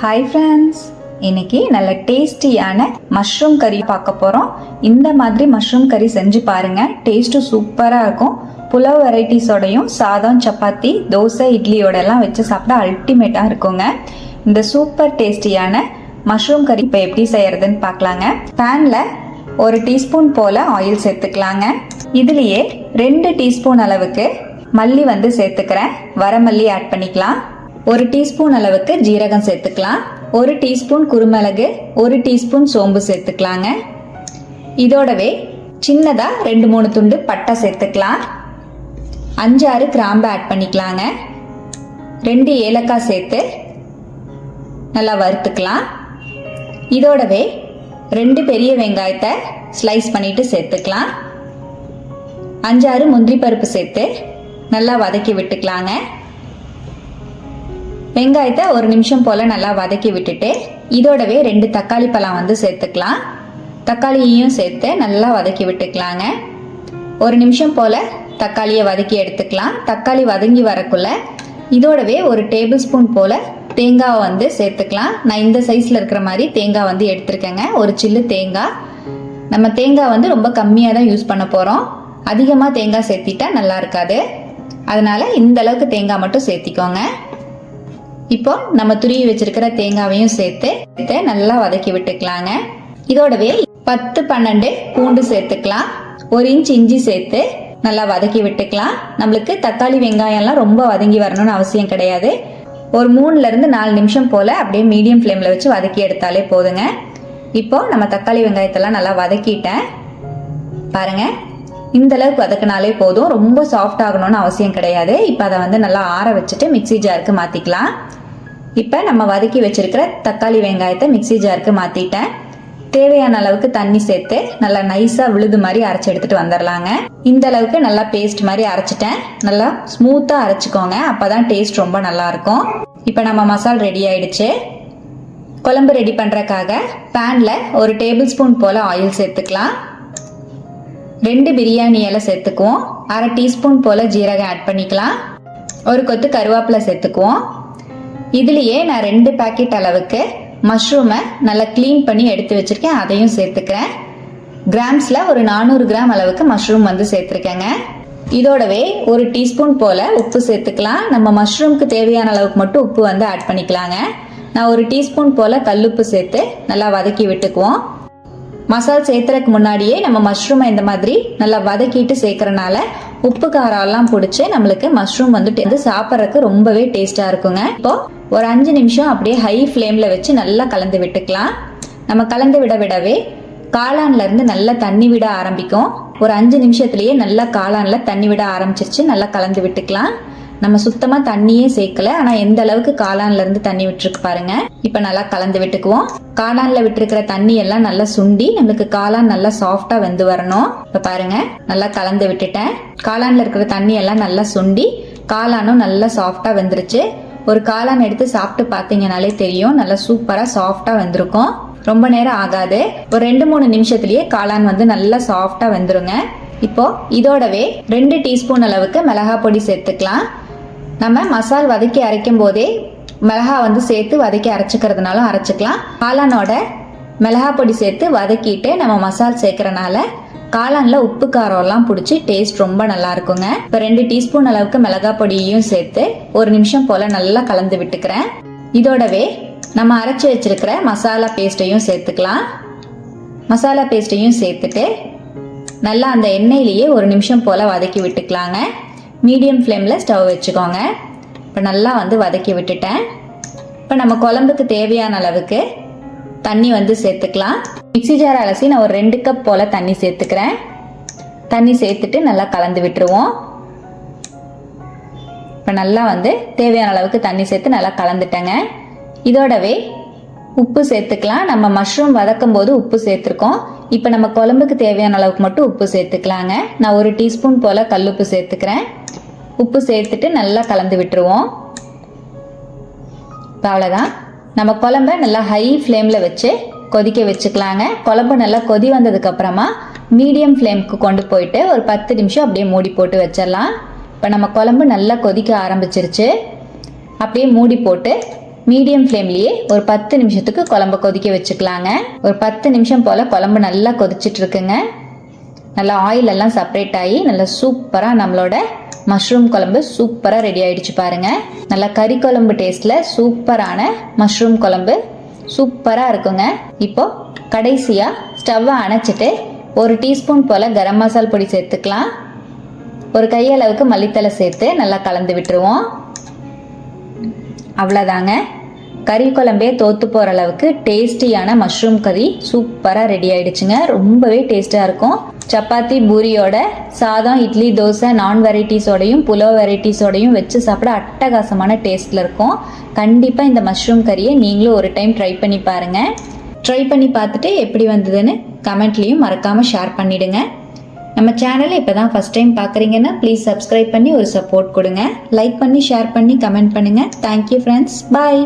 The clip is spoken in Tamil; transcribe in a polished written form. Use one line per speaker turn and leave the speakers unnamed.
ஹாய் ஃப்ரெண்ட்ஸ், இன்னைக்கு நல்ல டேஸ்டியான மஷ்ரூம் கறி பார்க்க போகிறோம். இந்த மாதிரி மஷ்ரூம் கறி செஞ்சு பாருங்கள், டேஸ்ட்டு சூப்பராக இருக்கும். புலாவ் வெரைட்டிஸோடையும் சாதம், சப்பாத்தி, தோசை, இட்லியோடலாம் வச்சு சாப்பிட அல்டிமேட்டாக இருக்குங்க. இந்த சூப்பர் டேஸ்டியான மஷ்ரூம் கறி இப்போ எப்படி செய்யறதுன்னு பார்க்கலாங்க. பேனில் 1 டீஸ்பூன் போல் ஆயில் சேர்த்துக்கலாங்க. இதுலேயே 2 டீஸ்பூன் அளவுக்கு மல்லி சேர்த்துக்கிறேன். வரமல்லி ஆட் பண்ணிக்கலாம். 1 டீஸ்பூன் அளவுக்கு ஜீரகம் சேர்த்துக்கலாம். 1 டீஸ்பூன் குருமிளகு, 1 டீஸ்பூன் சோம்பு சேர்த்துக்கலாங்க. இதோடவே சின்னதாக 2-3 துண்டு பட்டை சேர்த்துக்கலாம். 5-6 கிராம்பு ஆட் பண்ணிக்கலாங்க. 2 ஏலக்காய் சேர்த்து நல்லா வறுத்துக்கலாம். இதோடவே 2 பெரிய வெங்காயத்தை ஸ்லைஸ் பண்ணிட்டு சேர்த்துக்கலாம். 5-6 முந்திரி பருப்பு சேர்த்து நல்லா வதக்கி விட்டுக்கலாங்க. வெங்காயத்தை 1 நிமிஷம் போல் நல்லா வதக்கி விட்டுட்டு இதோடவே 2 தக்காளி பழம் சேர்த்துக்கலாம். தக்காளியையும் சேர்த்து நல்லா வதக்கி விட்டுக்கலாங்க. 1 நிமிஷம் போல் தக்காளியை வதக்கி எடுத்துக்கலாம். தக்காளி வதங்கி வரக்குள்ள இதோடவே 1 டேபிள் ஸ்பூன் போல் தேங்காவை சேர்த்துக்கலாம். நான் இந்த சைஸில் இருக்கிற மாதிரி தேங்காய் எடுத்துருக்கேங்க. ஒரு சில்லு தேங்காய். நம்ம தேங்காய் ரொம்ப கம்மியாக தான் யூஸ் பண்ண போகிறோம். அதிகமாக தேங்காய் சேர்த்திட்டா நல்லா இருக்காது. அதனால் இந்த அளவுக்கு தேங்காய் மட்டும் சேர்த்திக்கோங்க. இப்போ நம்ம துருவி வச்சிருக்கிற தேங்காவையும் சேர்த்து நல்லா வதக்கி விட்டுக்கலாங்க. இதோடவே 10-12 பூண்டு சேர்த்துக்கலாம். 1 இன்ச் இஞ்சி சேர்த்து நல்லா வதக்கி விட்டுக்கலாம். நம்மளுக்கு தக்காளி வெங்காயம்லாம் ரொம்ப வதங்கி வரணும்னு அவசியம் கிடையாது. ஒரு 3-4 நிமிஷம் போல அப்படியே மீடியம் ஃப்ளேமில் வச்சு வதக்கி எடுத்தாலே போதுங்க. இப்போ நம்ம தக்காளி வெங்காயத்தெல்லாம் நல்லா வதக்கிட்டேன் பாருங்க. இந்த அளவுக்கு வதக்கினாலே போதும். ரொம்ப சாஃப்ட் ஆகணும்னு அவசியம் கிடையாது. இப்போ அதை நல்லா ஆற வச்சுட்டு மிக்சி ஜாருக்கு மாற்றிக்கலாம். இப்போ நம்ம வதக்கி வச்சிருக்கிற தக்காளி வெங்காயத்தை மிக்சி ஜாருக்கு மாற்றிட்டேன். தேவையான அளவுக்கு தண்ணி சேர்த்து நல்லா நைஸாக விழுது மாதிரி அரைச்சி எடுத்துகிட்டு வந்துடலாங்க. இந்த அளவுக்கு நல்லா பேஸ்ட் மாதிரி அரைச்சிட்டேன். நல்லா ஸ்மூத்தாக அரைச்சிக்கோங்க, அப்போ தான் டேஸ்ட் ரொம்ப நல்லாயிருக்கும். இப்போ நம்ம மசாலா ரெடி ஆயிடுச்சு. குழம்பு ரெடி பண்ணுறக்காக பேனில் 1 டேபிள் ஸ்பூன் போல் ஆயில் சேர்த்துக்கலாம். 2 பிரியாணி இலை சேர்த்துக்குவோம். 1/2 டீஸ்பூன் போல் ஜீரகம் ஆட் பண்ணிக்கலாம். 1 கொத்து கருவேப்பிலை சேர்த்துக்குவோம். இதுலேயே நான் 2 பாக்கெட் அளவுக்கு மஷ்ரூமை நல்லா க்ளீன் பண்ணி எடுத்து வச்சுருக்கேன், அதையும் சேர்த்துக்கிறேன். கிராம்ஸில் ஒரு 400 கிராம் அளவுக்கு மஷ்ரூம் சேர்த்துருக்கேங்க. இதோடவே 1 டீஸ்பூன் போல் உப்பு சேர்த்துக்கலாம். நம்ம மஷ்ரூமுக்கு தேவையான அளவுக்கு மட்டும் உப்பு ஆட் பண்ணிக்கலாங்க. நான் 1 டீஸ்பூன் போல் கல்லுப்பு சேர்த்து நல்லா வதக்கி விட்டுக்குவோம். மசாலா சேர்த்துறதுக்கு முன்னாடியே நம்ம மஷ்ரூமை இந்த மாதிரி நல்லா வதக்கிட்டு சேர்க்கறனால உப்பு காரம்லாம் பிடிச்சி நம்மளுக்கு மஷ்ரூம் சாப்பிட்றதுக்கு ரொம்பவே டேஸ்ட்டாக இருக்குங்க. இப்போ ஒரு 5 நிமிஷம் அப்படியே ஹை ஃப்ளேமில் வச்சு நல்லா கலந்து விட்டுக்கலாம். நம்ம கலந்து விடவே காளான்லேருந்து நல்லா தண்ணி விட ஆரம்பிக்கும். ஒரு 5 நிமிஷத்துலேயே நல்லா காளானில் தண்ணி விட ஆரம்பிச்சிருச்சு. நல்லா கலந்து விட்டுக்கலாம். நம்ம சுத்தமாக தண்ணியே சேர்க்கல, ஆனால் எந்த அளவுக்கு காளான்லேருந்து தண்ணி விட்டுருக்கு பாருங்க. இப்போ நல்லா கலந்து விட்டுக்குவோம். காளானில் விட்டுருக்கிற தண்ணி எல்லாம் நல்லா சுண்டி நம்மளுக்கு காளான் நல்லா சாஃப்டாக வெந்து வரணும். இப்போ பாருங்க நல்லா கலந்து விட்டுட்டேன். காளானில் இருக்கிற தண்ணி எல்லாம் நல்லா சுண்டி காளானும் நல்லா சாஃப்டாக வெந்துருச்சு. ஒரு காளான் எடுத்து சாப்பிட்டு பார்த்தீங்கனாலே தெரியும், நல்லா சூப்பராக சாஃப்டாக வெந்திருக்கும். ரொம்ப நேரம் ஆகாது, ஒரு 2-3 நிமிஷத்துலேயே காளான் நல்லா சாஃப்டாக வெந்துருங்க. இப்போ இதோடவே 2 டீஸ்பூன் அளவுக்கு மிளகாய் பொடி சேர்த்துக்கலாம். நம்ம மசால் வதக்கி அரைக்கும் போதே மிளகா சேர்த்து வதக்கி அரைச்சிக்கிறதுனாலும் அரைச்சிக்கலாம். காளானோட மிளகா பொடி சேர்த்து வதக்கிட்டு நம்ம மசால் சேர்க்கறனால காளானில் உப்பு காரம்லாம் பிடிச்சி டேஸ்ட் ரொம்ப நல்லா இருக்குங்க. இப்போ 2 டீஸ்பூன் அளவுக்கு மிளகா பொடியையும் சேர்த்து 1 நிமிஷம் போல் நல்லா கலந்து விட்டுக்கிறேன். இதோடவே நம்ம அரைச்சி வச்சிருக்கிற மசாலா பேஸ்ட்டையும் சேர்த்துக்கலாம். மசாலா பேஸ்ட்டையும் சேர்த்துட்டு நல்லா அந்த எண்ணெயிலேயே 1 நிமிஷம் போல் வதக்கி விட்டுக்கலாங்க. மீடியம் ஃப்ளேமில் ஸ்டவ் வச்சுக்கோங்க. இப்போ நல்லா வதக்கி விட்டுட்டேன். இப்போ நம்ம குழம்புக்கு தேவையான அளவுக்கு தண்ணி சேர்த்துக்கலாம். மிக்சி ஜார் அலசி நான் ஒரு 2 கப் போல் தண்ணி சேர்த்துக்கிறேன். தண்ணி சேர்த்துட்டு நல்லா கலந்து விட்டுருவோம். இப்போ நல்லா தேவையான அளவுக்கு தண்ணி சேர்த்து நல்லா கலந்துட்டேங்க. இதோடவே உப்பு சேர்த்துக்கலாம். நம்ம மஷ்ரூம் வதக்கும் போது உப்பு சேர்த்துருக்கோம். இப்போ நம்ம குழம்புக்கு தேவையான அளவுக்கு மட்டும் உப்பு சேர்த்துக்கலாங்க. நான் 1 டீஸ்பூன் போல் கல்லுப்பு சேர்த்துக்கிறேன். உப்பு சேர்த்துட்டு நல்லா கலந்து விட்டுருவோம். இப்போ அவ்வளோதான். நம்ம குழம்ப நல்லா ஹை ஃப்ளேமில் வச்சு கொதிக்க வச்சுக்கலாங்க. குழம்பு நல்லா கொதி வந்ததுக்கப்புறமா மீடியம் ஃப்ளேமுக்கு கொண்டு போயிட்டு ஒரு 10 நிமிஷம் அப்படியே மூடி போட்டு வச்சிடலாம். இப்போ நம்ம குழம்பு நல்லா கொதிக்க ஆரம்பிச்சிருச்சு. அப்படியே மூடி போட்டு மீடியம் ஃப்ளேம்லேயே ஒரு 10 நிமிஷத்துக்கு குழம்பு கொதிக்க வச்சுக்கலாங்க. ஒரு 10 நிமிஷம் போல் குழம்பு நல்லா கொதிச்சிட்டு இருக்குங்க. நல்லா ஆயில் எல்லாம் செப்பரேட் ஆகி நல்லா சூப்பராக நம்மளோட மஷ்ரூம் குழம்பு சூப்பராக ரெடி ஆயிடுச்சு பாருங்க. நல்லா கறி குழம்பு டேஸ்ட்ல சூப்பரான மஷ்ரூம் குழம்பு சூப்பராக இருக்குங்க. இப்போ கடைசியாக ஸ்டவ்வை அணைச்சிட்டு 1 டீஸ்பூன் போல் கரம் மசால் பொடி சேர்த்துக்கலாம். ஒரு கையளவுக்கு மல்லித்தலை சேர்த்து நல்லா கலந்து விட்டுருவோம். அவ்வளோதாங்க, கறி குழம்பே தோத்து போகிற அளவுக்கு டேஸ்டியான மஷ்ரூம் கறி சூப்பராக ரெடி ஆயிடுச்சுங்க. ரொம்பவே டேஸ்ட்டாக இருக்கும். சப்பாத்தி பூரியோட, சாதம், இட்லி, தோசை, நான் வெரைட்டிஸோடையும் புலோ வெரைட்டிஸோடையும் வச்சு சாப்பிட அட்டகாசமான டேஸ்ட்டில் இருக்கும். கண்டிப்பாக இந்த மஷ்ரூம் கறியை நீங்களும் ஒரு டைம் ட்ரை பண்ணி பாருங்கள். ட்ரை பண்ணி பார்த்துட்டு எப்படி வந்ததுன்னு கமெண்ட்லேயும் மறக்காமல் ஷேர் பண்ணிவிடுங்க. நம்ம சேனலை இப்போ தான் ஃபஸ்ட் டைம் பார்க்குறீங்கன்னா ப்ளீஸ் சப்ஸ்கிரைப் பண்ணி ஒரு சப்போர்ட் கொடுங்க. லைக் பண்ணி ஷேர் பண்ணி கமெண்ட் பண்ணுங்கள். தேங்க்யூ ஃப்ரெண்ட்ஸ், பாய்.